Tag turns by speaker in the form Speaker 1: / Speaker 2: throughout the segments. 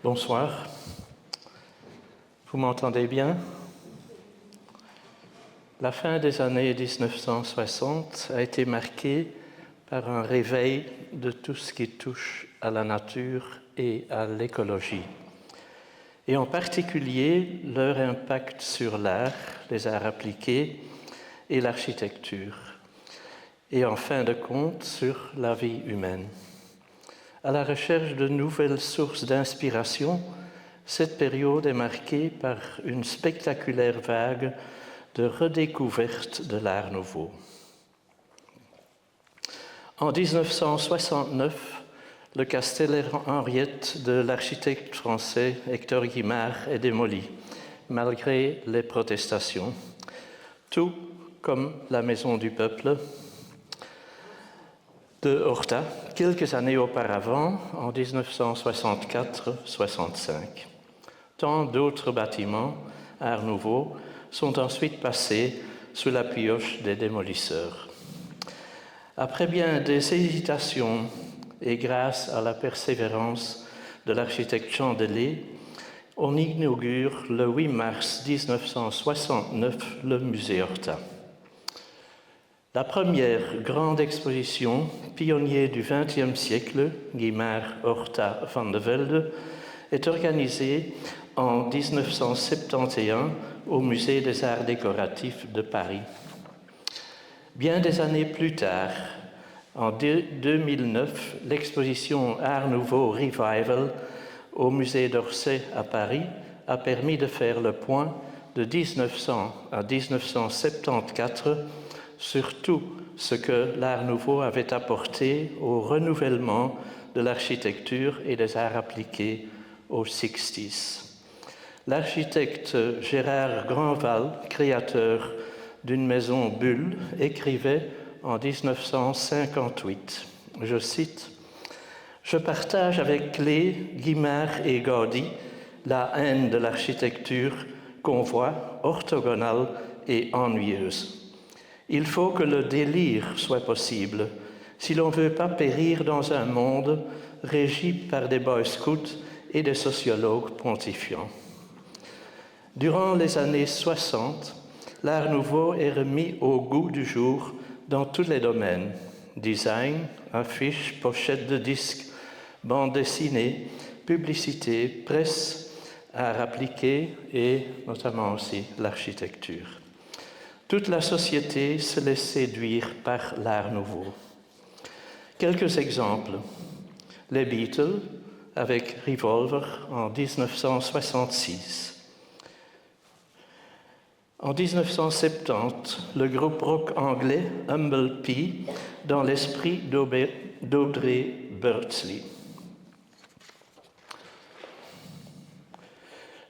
Speaker 1: Bonsoir. Vous m'entendez bien? La fin des années 1960 a été marquée par un réveil de tout ce qui touche à la nature et à l'écologie, et en particulier leur impact sur l'art, les arts appliqués et l'architecture, et en fin de compte sur la vie humaine. À la recherche de nouvelles sources d'inspiration, cette période est marquée par une spectaculaire vague de redécouverte de l'art nouveau. En 1969, le Castel Henriette de l'architecte français Hector Guimard est démoli, malgré les protestations, tout comme la Maison du Peuple de Horta, quelques années auparavant, en 1964-65. Tant d'autres bâtiments, Art Nouveau, sont ensuite passés sous la pioche des démolisseurs. Après bien des hésitations et grâce à la persévérance de l'architecte Chandelier, on inaugure le 8 mars 1969 le musée Horta. La première grande exposition, pionnier du XXe siècle, Guimard, Horta, Van de Velde, est organisée en 1971 au Musée des Arts décoratifs de Paris. Bien des années plus tard, en 2009, l'exposition Art Nouveau Revival au Musée d'Orsay à Paris a permis de faire le point de 1900 à 1974 sur tout ce que l'Art Nouveau avait apporté au renouvellement de l'architecture et des arts appliqués aux 60s. L'architecte Gérard Grandval, créateur d'une maison Bulle, écrivait en 1958, je cite, « Je partage avec Klee, Guimard et Gaudi la haine de l'architecture qu'on voit orthogonale et ennuyeuse. Il faut que le délire soit possible si l'on ne veut pas périr dans un monde régi par des boy scouts et des sociologues pontifiants. » Durant les années 60, l'Art Nouveau est remis au goût du jour dans tous les domaines. Design, affiches, pochettes de disques, bandes dessinées, publicité, presse, art appliqué et notamment aussi l'architecture. Toute la société se laisse séduire par l'Art Nouveau. Quelques exemples. Les Beatles avec Revolver en 1966. En 1970, le groupe rock anglais Humble Pie dans l'esprit d'Audrey Beardsley.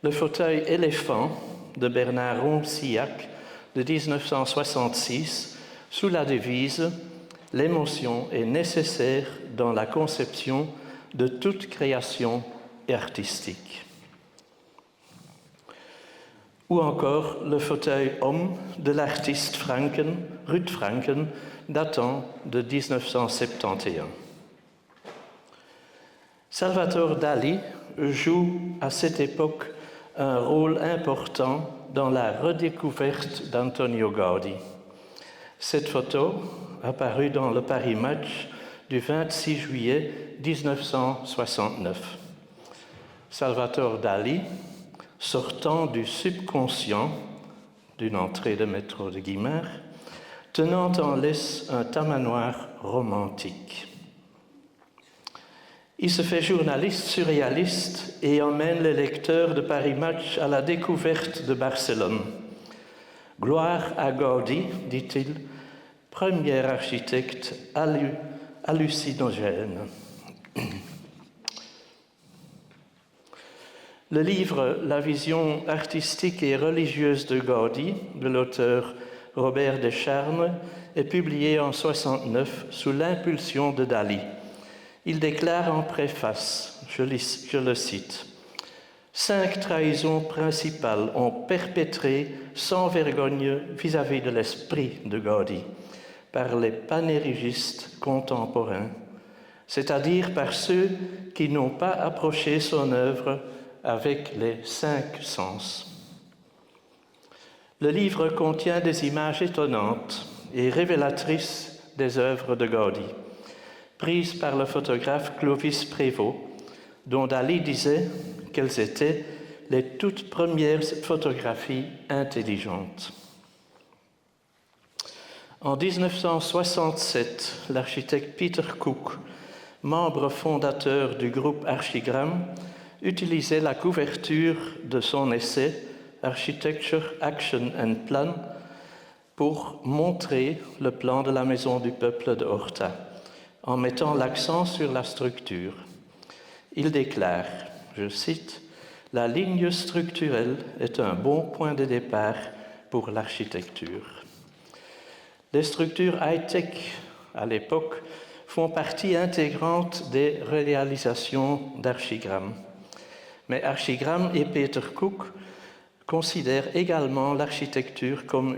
Speaker 1: Le fauteuil éléphant de Bernard Ronsillac de 1966 sous la devise « L'émotion est nécessaire dans la conception de toute création artistique ». Ou encore le fauteuil homme de l'artiste Ruud Franken, datant de 1971. Salvador Dali joue à cette époque un rôle important dans la redécouverte d'Antonio Gaudi. Cette photo, apparue dans le Paris Match du 26 juillet 1969. Salvador Dali, sortant du subconscient d'une entrée de métro de Guimard, tenant en laisse un tamanoir romantique. Il se fait journaliste surréaliste et emmène les lecteurs de Paris Match à la découverte de Barcelone. Gloire à Gaudi, dit-il, premier architecte hallucinogène. Le livre « La vision artistique et religieuse de Gaudi » de l'auteur Robert Descharnes est publié en 1969 sous l'impulsion de Dali. Il déclare en préface, je le cite, « 5 trahisons principales ont perpétré sans vergogne vis-à-vis de l'esprit de Gaudi par les panérégistes contemporains, c'est-à-dire par ceux qui n'ont pas approché son œuvre avec les 5 sens. Le livre contient des images étonnantes et révélatrices des œuvres de Gaudi, prises par le photographe Clovis Prévost, dont Dali disait qu'elles étaient les toutes premières photographies intelligentes. En 1967, l'architecte Peter Cook, membre fondateur du groupe Archigram, utilisait la couverture de son essai Architecture, Action and Plan pour montrer le plan de la maison du peuple de Horta, en mettant l'accent sur la structure. Il déclare, je cite, « La ligne structurelle est un bon point de départ pour l'architecture. » Les structures high-tech, à l'époque, font partie intégrante des réalisations d'Archigram. Mais Archigram et Peter Cook considèrent également l'architecture comme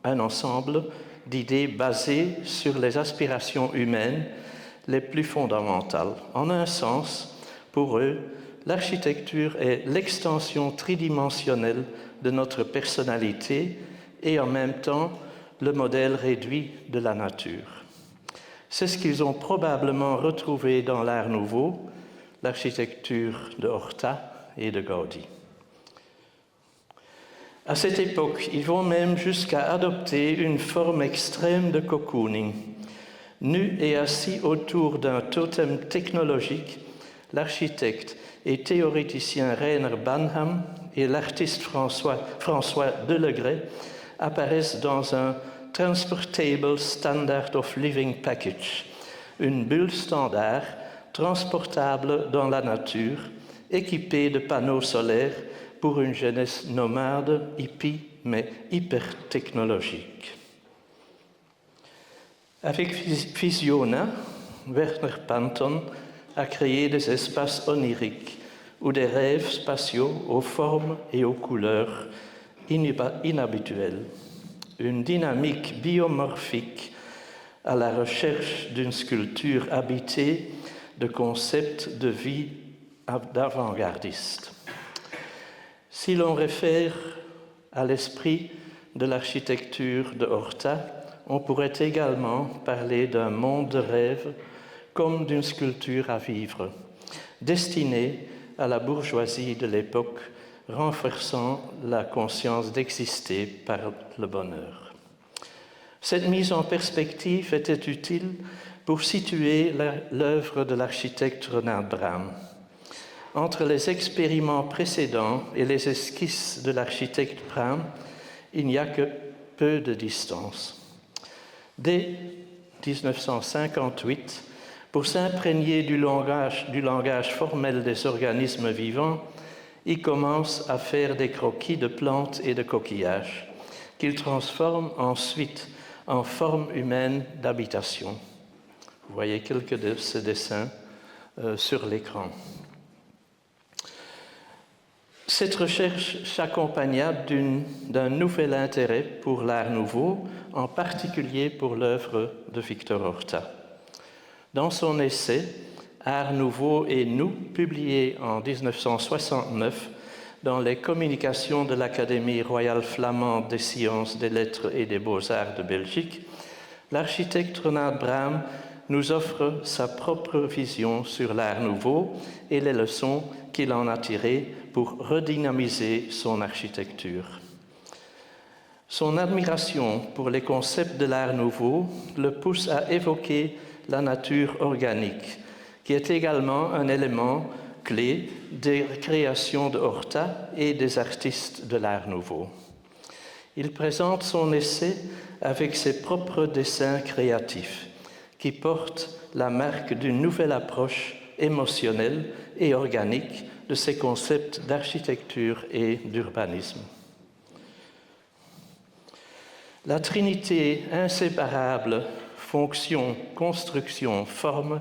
Speaker 1: un ensemble d'idées basées sur les aspirations humaines les plus fondamentales. En un sens, pour eux, l'architecture est l'extension tridimensionnelle de notre personnalité et en même temps le modèle réduit de la nature. C'est ce qu'ils ont probablement retrouvé dans l'Art nouveau, l'architecture de Horta et de Gaudi. À cette époque, ils vont même jusqu'à adopter une forme extrême de cocooning. Nu et assis autour d'un totem technologique, l'architecte et théoréticien Rainer Banham et l'artiste François Delegret apparaissent dans un Transportable Standard of Living Package, une bulle standard transportable dans la nature, équipée de panneaux solaires pour une jeunesse nomade, hippie, mais hyper technologique. Avec Visiona, Werner Panton a créé des espaces oniriques ou des rêves spatiaux aux formes et aux couleurs inhabituelles. Une dynamique biomorphique à la recherche d'une sculpture habitée de concepts de vie d'avant-gardiste. Si l'on réfère à l'esprit de l'architecture de Horta, on pourrait également parler d'un monde de rêve comme d'une sculpture à vivre, destinée à la bourgeoisie de l'époque, renforçant la conscience d'exister par le bonheur. Cette mise en perspective était utile pour situer l'œuvre de l'architecte Renard Bram. Entre les expériments précédents et les esquisses de l'architecte Bram, il n'y a que peu de distance. Dès 1958, pour s'imprégner du langage formel des organismes vivants, il commence à faire des croquis de plantes et de coquillages, qu'il transforme ensuite en forme humaine d'habitation. Vous voyez quelques de ces dessins sur l'écran. Cette recherche s'accompagna d'un nouvel intérêt pour l'art nouveau, en particulier pour l'œuvre de Victor Horta. Dans son essai « Art nouveau et nous », publié en 1969 dans les communications de l'Académie royale flamande des sciences, des lettres et des beaux-arts de Belgique, l'architecte Renard Bram nous offre sa propre vision sur l'art nouveau et les leçons qu'il en a tirées pour redynamiser son architecture. Son admiration pour les concepts de l'art nouveau le pousse à évoquer la nature organique, qui est également un élément clé des créations de Horta et des artistes de l'art nouveau. Il présente son essai avec ses propres dessins créatifs, qui portent la marque d'une nouvelle approche émotionnelle et organique de ces concepts d'architecture et d'urbanisme. La trinité inséparable fonction, construction, forme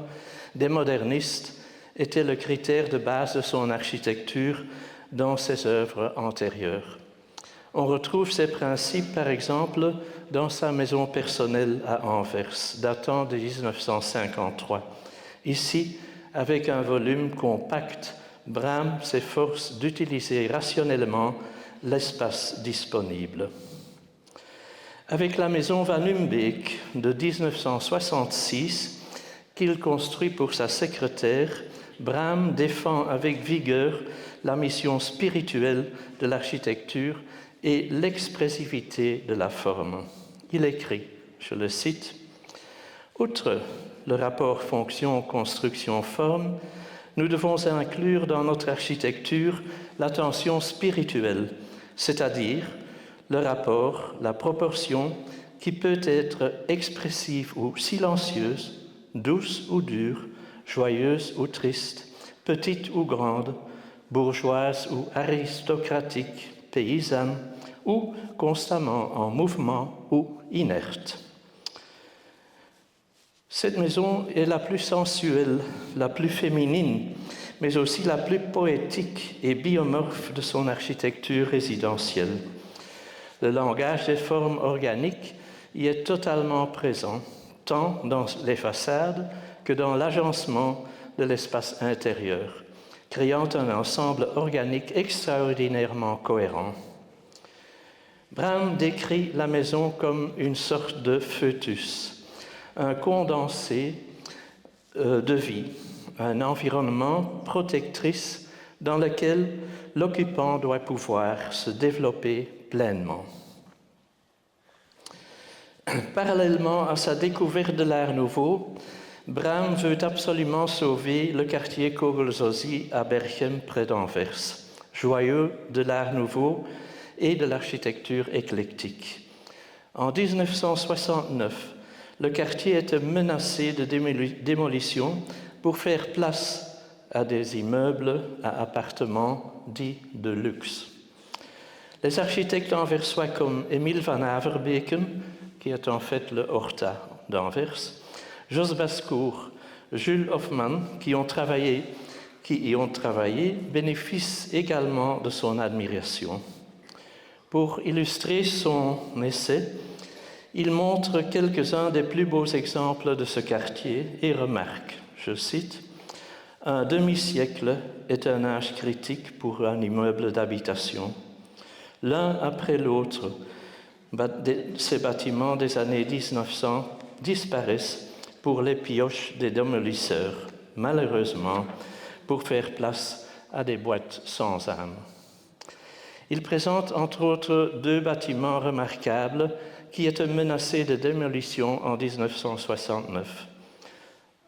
Speaker 1: des modernistes était le critère de base de son architecture dans ses œuvres antérieures. On retrouve ces principes, par exemple, dans sa maison personnelle à Anvers, datant de 1953, Ici, avec un volume compact, Brahms s'efforce d'utiliser rationnellement l'espace disponible. Avec la maison Van Humbeek de 1966, qu'il construit pour sa secrétaire, Brahms défend avec vigueur la mission spirituelle de l'architecture et l'expressivité de la forme. Il écrit, je le cite, « Outre le rapport fonction-construction-forme, nous devons inclure dans notre architecture l'attention spirituelle, c'est-à-dire le rapport, la proportion qui peut être expressive ou silencieuse, douce ou dure, joyeuse ou triste, petite ou grande, bourgeoise ou aristocratique, paysanne ou constamment en mouvement ou inerte. » Cette maison est la plus sensuelle, la plus féminine, mais aussi la plus poétique et biomorphe de son architecture résidentielle. Le langage des formes organiques y est totalement présent, tant dans les façades que dans l'agencement de l'espace intérieur, créant un ensemble organique extraordinairement cohérent. Brahms décrit la maison comme une sorte de foetus, un condensé de vie, un environnement protectrice dans lequel l'occupant doit pouvoir se développer pleinement. Parallèlement à sa découverte de l'Art nouveau, Brahms veut absolument sauver le quartier Kogel-Zosi à Berchem près d'Anvers, joyeux de l'Art nouveau et de l'architecture éclectique. En 1969, le quartier était menacé de démolition pour faire place à des immeubles à appartements dits de luxe. Les architectes anversois comme Emil van Averbeken, qui est en fait le Horta d'Anvers, Jos Bascour, Jules Hofmann, qui y ont travaillé, bénéficient également de son admiration. Pour illustrer son essai, il montre quelques-uns des plus beaux exemples de ce quartier et remarque, je cite, « Un demi-siècle est un âge critique pour un immeuble d'habitation. L'un après l'autre, ces bâtiments des années 1900 disparaissent pour les pioches des démolisseurs, malheureusement, pour faire place à des boîtes sans âme. » Il présente entre autres deux bâtiments remarquables qui étaient menacés de démolition en 1969.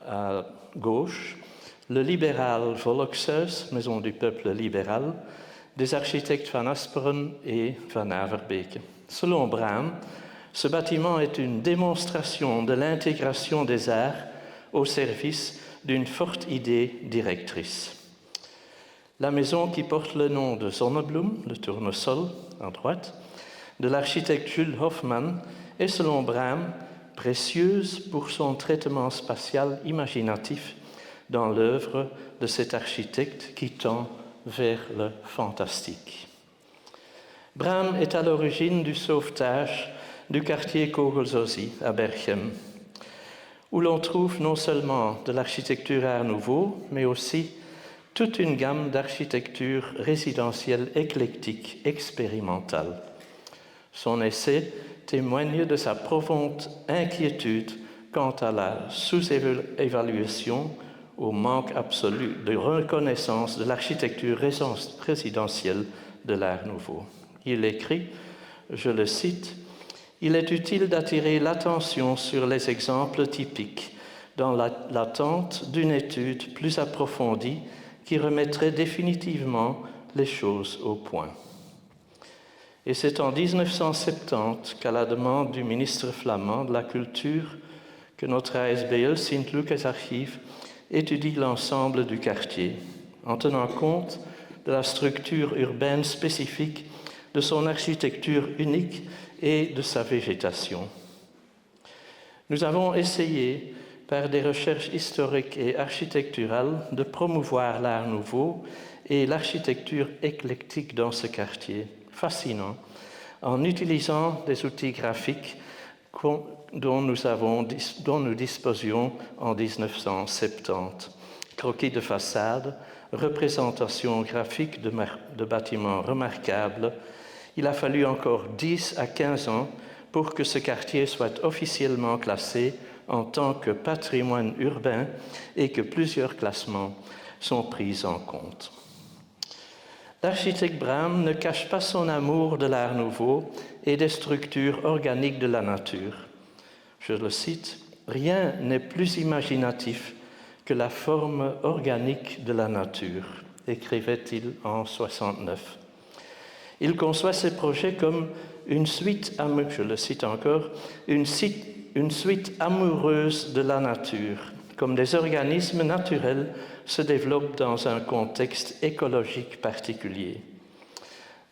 Speaker 1: À gauche, le libéral Volkshuis, maison du peuple libéral, des architectes Van Asperen et Van Averbeek. Selon Brahms, ce bâtiment est une démonstration de l'intégration des arts au service d'une forte idée directrice. La maison qui porte le nom de Zonneblum, le tournesol, à droite, de l'architecte Jules Hofmann est, selon Brahms, précieuse pour son traitement spatial imaginatif dans l'œuvre de cet architecte qui tend vers le fantastique. Brahms est à l'origine du sauvetage du quartier Kogel-Zosi à Berchem, où l'on trouve non seulement de l'architecture Art nouveau, mais aussi toute une gamme d'architecture résidentielle éclectique, expérimentale. Son essai témoigne de sa profonde inquiétude quant à la sous-évaluation, au manque absolu de reconnaissance de l'architecture résidentielle de l'Art nouveau. Il écrit, je le cite, « Il est utile d'attirer l'attention sur les exemples typiques dans l'attente d'une étude plus approfondie qui remettrait définitivement les choses au point. » Et c'est en 1970 qu'à la demande du ministre flamand de la Culture que notre ASBL Sint-Lucas Archive étudie l'ensemble du quartier, en tenant compte de la structure urbaine spécifique, de son architecture unique et de sa végétation. Nous avons essayé, par des recherches historiques et architecturales, de promouvoir l'Art nouveau et l'architecture éclectique dans ce quartier, fascinant, en utilisant des outils graphiques dont nous disposions en 1970. Croquis de façade, représentation graphique de bâtiments remarquables. Il a fallu encore 10 à 15 ans pour que ce quartier soit officiellement classé en tant que patrimoine urbain et que plusieurs classements sont pris en compte. L'architecte Brahm ne cache pas son amour de l'Art nouveau et des structures organiques de la nature. Je le cite, « Rien n'est plus imaginatif que la forme organique de la nature », écrivait-il en 1969. Il conçoit ses projets comme une suite, je le cite encore, une suite amoureuse de la nature, comme des organismes naturels se développent dans un contexte écologique particulier.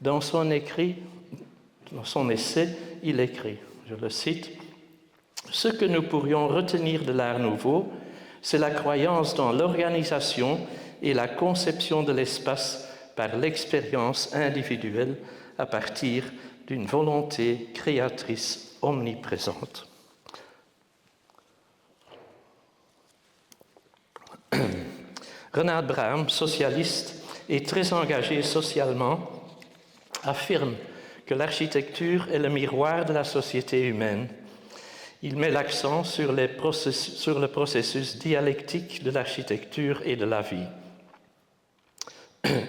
Speaker 1: Dans son essai, il écrit, je le cite, « Ce que nous pourrions retenir de l'Art nouveau, c'est la croyance dans l'organisation et la conception de l'espace par l'expérience individuelle à partir d'une volonté créatrice omniprésente. » Renard Brahm, socialiste et très engagé socialement, affirme que l'architecture est le miroir de la société humaine. Il met l'accent sur le processus dialectique de l'architecture et de la vie.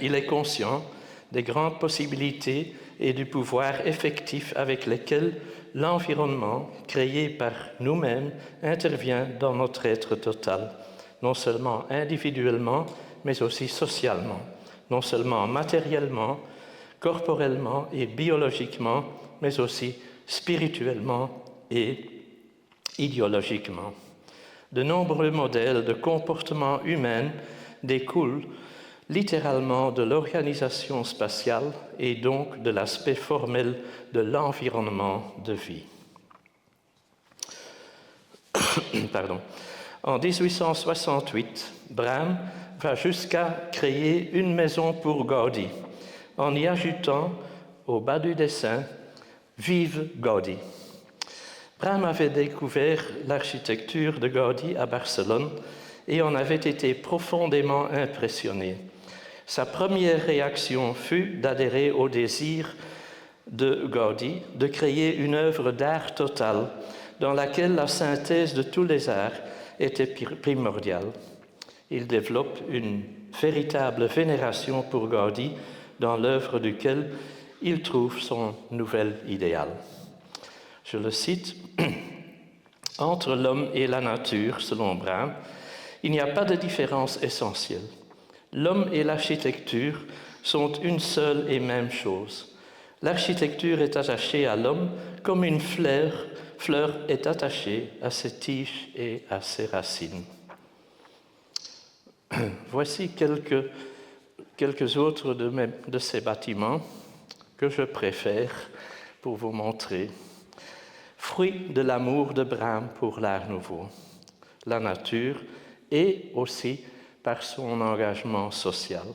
Speaker 1: Il est conscient des grandes possibilités et du pouvoir effectif avec lesquels l'environnement, créé par nous-mêmes, intervient dans notre être total, non seulement individuellement, mais aussi socialement, non seulement matériellement, corporellement et biologiquement, mais aussi spirituellement et idéologiquement. De nombreux modèles de comportement humain découlent littéralement de l'organisation spatiale et donc de l'aspect formel de l'environnement de vie. Pardon. En 1868, Brahm va jusqu'à créer une maison pour Gaudi, en y ajoutant au bas du dessin « Vive Gaudi ». Brahm avait découvert l'architecture de Gaudi à Barcelone et en avait été profondément impressionné. Sa première réaction fut d'adhérer au désir de Gaudi de créer une œuvre d'art totale dans laquelle la synthèse de tous les arts était primordiale. Il développe une véritable vénération pour Gaudi dans l'œuvre duquel il trouve son nouvel idéal. Je le cite, « Entre l'homme et la nature, selon Brahm, il n'y a pas de différence essentielle. L'homme et l'architecture sont une seule et même chose. L'architecture est attachée à l'homme comme une fleur est attachée à ses tiges et à ses racines. » Voici quelques autres de ces bâtiments que je préfère pour vous montrer. Fruit de l'amour de Brahm pour l'Art nouveau, la nature et aussi par son engagement social.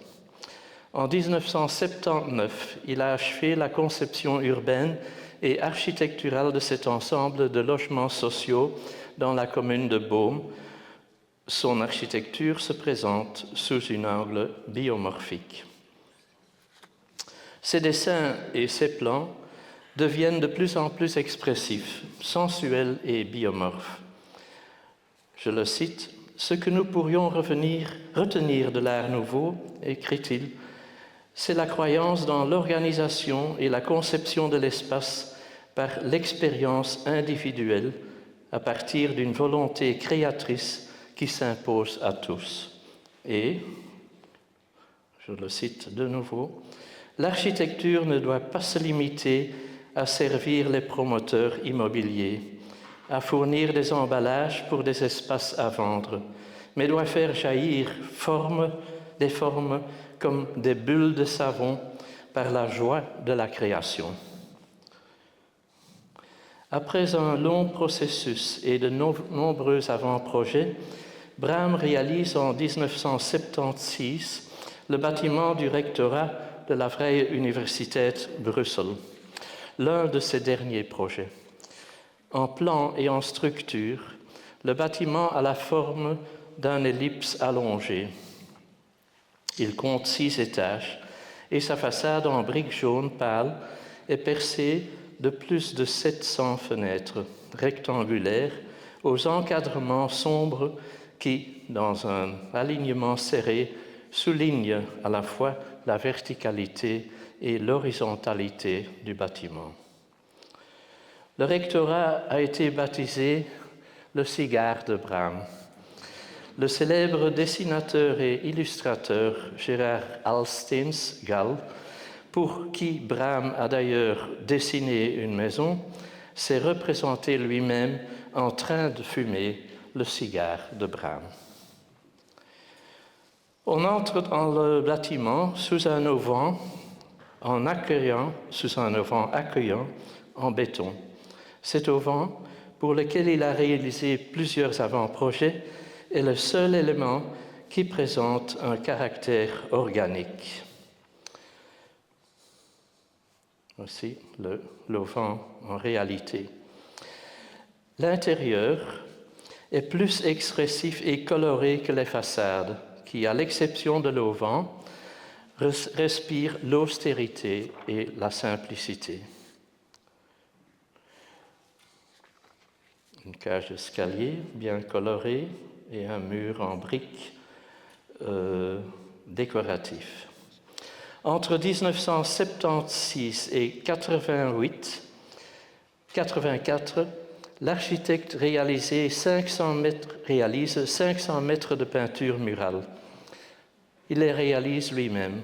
Speaker 1: En 1979, il a achevé la conception urbaine et architecturale de cet ensemble de logements sociaux dans la commune de Beaume. Son architecture se présente sous un angle biomorphique. Ses dessins et ses plans deviennent de plus en plus expressifs, sensuels et biomorphes. Je le cite, « Ce que nous pourrions retenir de l'Art nouveau, écrit-il, c'est la croyance dans l'organisation et la conception de l'espace par l'expérience individuelle à partir d'une volonté créatrice qui s'impose à tous. Et, je le cite de nouveau, « L'architecture ne doit pas se limiter à servir les promoteurs immobiliers, à fournir des emballages pour des espaces à vendre, mais doit faire jaillir des formes comme des bulles de savon par la joie de la création. » Après un long processus et de nombreux avant-projets, Brahm réalise en 1976 le bâtiment du rectorat de la Vrije Universiteit Bruxelles, l'un de ses derniers projets. En plan et en structure, le bâtiment a la forme d'un ellipse allongé. Il compte 6 étages et sa façade en briques jaunes pâles est percée de plus de 700 fenêtres rectangulaires aux encadrements sombres qui, dans un alignement serré, soulignent à la fois la verticalité et l'horizontalité du bâtiment. Le rectorat a été baptisé le cigare de Bram. Le célèbre dessinateur et illustrateur Gerard Alsteens Gall, pour qui Bram a d'ailleurs dessiné une maison, s'est représenté lui-même en train de fumer le cigare de Bram. On entre dans le bâtiment sous un auvent accueillant en béton. Cet auvent, pour lequel il a réalisé plusieurs avant-projets, est le seul élément qui présente un caractère organique. Voici l'auvent en réalité. L'intérieur est plus expressif et coloré que les façades, qui, à l'exception de l'auvent, respirent l'austérité et la simplicité. Une cage d'escalier bien colorée et un mur en briques décoratif. Entre 1976 et 84, l'architecte réalise 500 mètres de peinture murale. Il les réalise lui-même.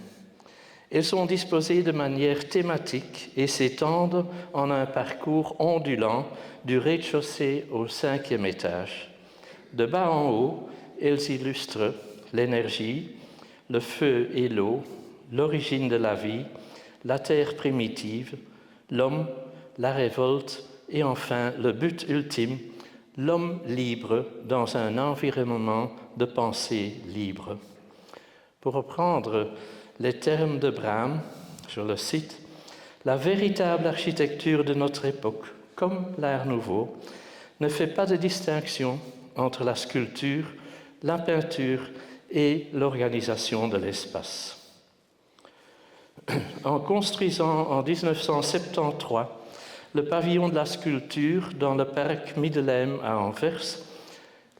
Speaker 1: Elles sont disposées de manière thématique et s'étendent en un parcours ondulant du rez-de-chaussée au 5e étage. De bas en haut, elles illustrent l'énergie, le feu et l'eau, l'origine de la vie, la terre primitive, l'homme, la révolte et enfin le but ultime, l'homme libre dans un environnement de pensée libre. Pour reprendre les termes de Bram, je le cite, « La véritable architecture de notre époque, comme l'Art nouveau, ne fait pas de distinction entre la sculpture, la peinture et l'organisation de l'espace. » En construisant en 1973 le pavillon de la sculpture dans le parc Middelheim à Anvers,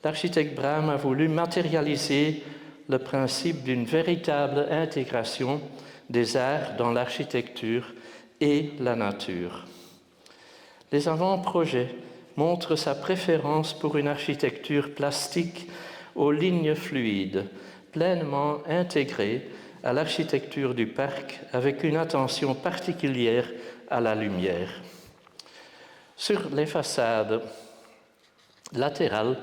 Speaker 1: l'architecte Bram a voulu matérialiser le principe d'une véritable intégration des arts dans l'architecture et la nature. Les avant-projets montrent sa préférence pour une architecture plastique aux lignes fluides, pleinement intégrée à l'architecture du parc avec une attention particulière à la lumière. Sur les façades latérales,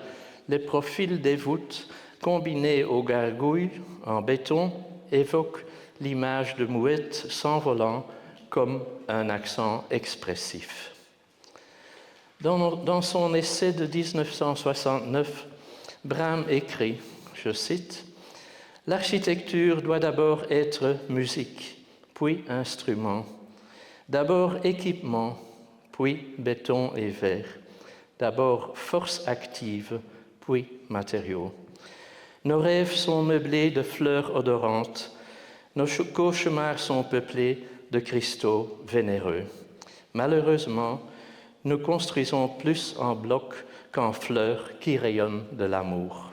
Speaker 1: les profils des voûtes combinés aux gargouilles en béton évoquent l'image de mouettes s'envolant comme un accent expressif. Dans son essai de 1969, Bram écrit, je cite, « L'architecture doit d'abord être musique, puis instrument, d'abord équipement, puis béton et verre, d'abord force active, puis matériaux. Nos rêves sont meublés de fleurs odorantes, nos cauchemars sont peuplés de cristaux vénéreux. Malheureusement, nous construisons plus en blocs qu'en fleurs qui rayonnent de l'amour.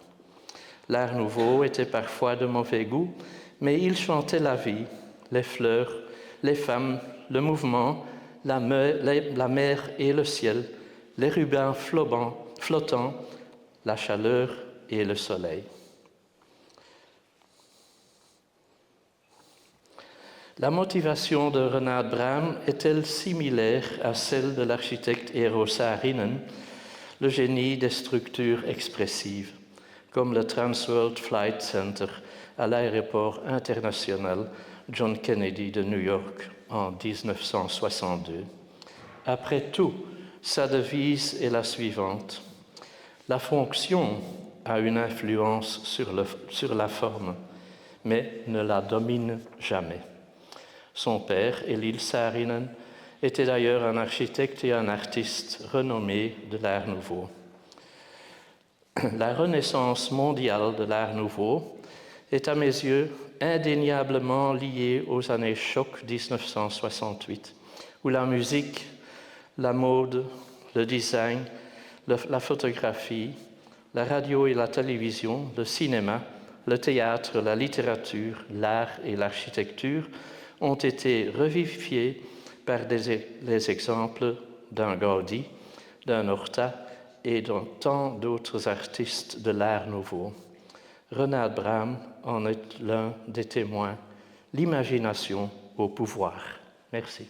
Speaker 1: L'Art nouveau était parfois de mauvais goût, mais il chantait la vie, les fleurs, les femmes, le mouvement, la mer et le ciel, les rubans flottants, la chaleur et le soleil. La motivation de Renard Bram est-elle similaire à celle de l'architecte Eero Saarinen, le génie des structures expressives, comme le Transworld Flight Center à l'aéroport international John Kennedy de New York en 1962. Après tout, sa devise est la suivante. La fonction a une influence sur la forme, mais ne la domine jamais. Son père, Elil Saarinen, était d'ailleurs un architecte et un artiste renommé de l'Art nouveau. La renaissance mondiale de l'Art nouveau est à mes yeux indéniablement liée aux années choc 1968, où la musique, la mode, le design, la photographie, la radio et la télévision, le cinéma, le théâtre, la littérature, l'art et l'architecture ont été revivifiés par les exemples d'un Gaudí, d'un Horta et de tant d'autres artistes de l'Art nouveau. Renald Bram en est l'un des témoins. L'imagination au pouvoir. Merci.